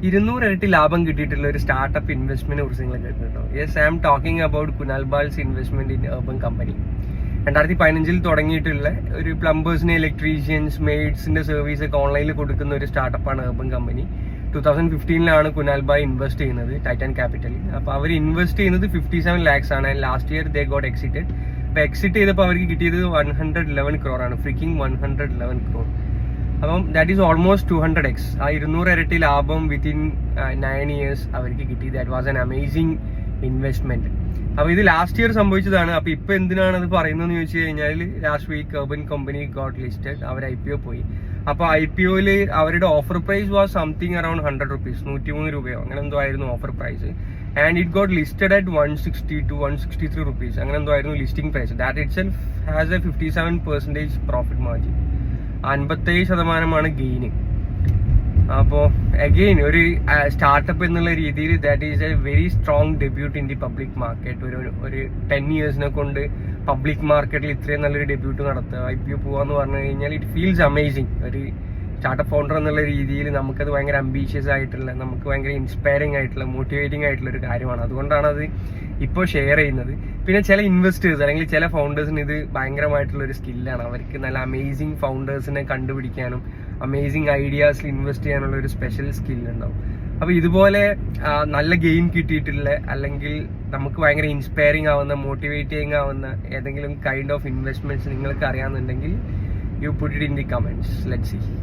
200 ഇരട്ടി ലാഭം കിട്ടിയിട്ടുള്ള ഒരു സ്റ്റാർട്ടപ്പ് ഇൻവെസ്റ്റ്മെന്റിനെ കുറിച്ച് നിങ്ങൾ കേട്ടിട്ടുണ്ടോ? Yes, I am talking about Kunal Bahl's investment in Urban company. 2015 തുടങ്ങിയിട്ടുള്ള ഒരു പ്ലംബേഴ്സിന്, ഇലക്ട്രീഷ്യൻസ്, മെയ്ഡ്സിന്റെ സർവീസ് ഒക്കെ ഓൺലൈനിൽ കൊടുക്കുന്ന ഒരു സ്റ്റാർട്ടപ്പാണ് urban company. 2015 Kunal Bahl invest ചെയ്യുന്നത് ടൈറ്റാൻ ക്യാപിറ്റലിൽ. അപ്പോൾ അവർ ഇൻവെസ്റ്റ് ചെയ്യുന്നത് 57 lakhs ആണ്. Last year they got exited. അപ്പോൾ എക്സിറ്റ് ചെയ്തപ്പോൾ അവർക്ക് കിട്ടിയത് 111 crore ആണ്, ഫ്രീക്കിംഗ് 111 crore. അപ്പം ദാറ്റ് ഈസ് ഓൾമോസ്റ്റ് 200x. ആ 200 ഇരട്ടി ലാഭം വിത്തിൻ 9 years അവർക്ക് കിട്ടി. That was an amazing investment. അപ്പൊ ഇത് ലാസ്റ്റ് ഇയർ സംഭവിച്ചതാണ്. അപ്പൊ ഇപ്പൊ എന്തിനാണ് അത് പറയുന്നതെന്ന് ചോദിച്ചു കഴിഞ്ഞാൽ, last week urban company got listed. അവർ IPO പോയി. അപ്പൊ IPOയില് അവരുടെ offer price was something around 100 rupees, 103 രൂപയോ അങ്ങനെ എന്തോ ആയിരുന്നു offer price. And it got listed at 160 to 163 rupees അങ്ങനെ എന്തോ ആയിരുന്നു listing price. That itself has a 57% profit margin. 57% gain. അപ്പോൾ അഗെയിൻ ഒരു സ്റ്റാർട്ടപ്പ് എന്നുള്ള രീതിയിൽ that is a very strong debut in the public market. ഒരു 10 years കൊണ്ട് public മാർക്കറ്റിൽ ഇത്രയും നല്ലൊരു ഡെബ്യൂട്ട് നടത്തുക, IPO പോവാന്ന് പറഞ്ഞു കഴിഞ്ഞാൽ ഇറ്റ് ഫീൽസ് അമേസിങ്. ഒരു സ്റ്റാർട്ടപ്പ് ഫൗണ്ടർ എന്നുള്ള രീതിയിൽ നമുക്കത് ഭയങ്കര അംബീഷ്യസ് ആയിട്ടുള്ള, നമുക്ക് ഭയങ്കര ഇൻസ്പയറിംഗ് ആയിട്ടുള്ള, മോട്ടിവേറ്റിംഗ് ആയിട്ടുള്ള ഒരു കാര്യമാണ്. അതുകൊണ്ടാണ് അത് ഇപ്പോൾ ഷെയർ ചെയ്യുന്നത്. പിന്നെ ചില ഇൻവെസ്റ്റേഴ്സ് അല്ലെങ്കിൽ ചില ഫൗണ്ടേഴ്സിന് ഇത് ഭയങ്കരമായിട്ടുള്ള ഒരു സ്കില്ലാണ്. അവർക്ക് നല്ല അമേസിങ് ഫൗണ്ടേഴ്സിനെ കണ്ടുപിടിക്കാനും അമേസിങ് ഐഡിയാസിൽ ഇൻവെസ്റ്റ് ചെയ്യാനുള്ള ഒരു സ്പെഷ്യൽ സ്കില്ലുണ്ടാവും. അപ്പോൾ ഇതുപോലെ നല്ല ഗെയിം കിട്ടിയിട്ടുള്ള, അല്ലെങ്കിൽ നമുക്ക് ഭയങ്കര ഇൻസ്പയറിംഗ് ആവുന്ന, മോട്ടിവേറ്റിംഗ് ആവുന്ന ഏതെങ്കിലും കൈൻഡ് ഓഫ് ഇൻവെസ്റ്റ്മെന്റ്സ് നിങ്ങൾക്ക് അറിയാമെന്നുണ്ടെങ്കിൽ you put it in the comments. Let's see.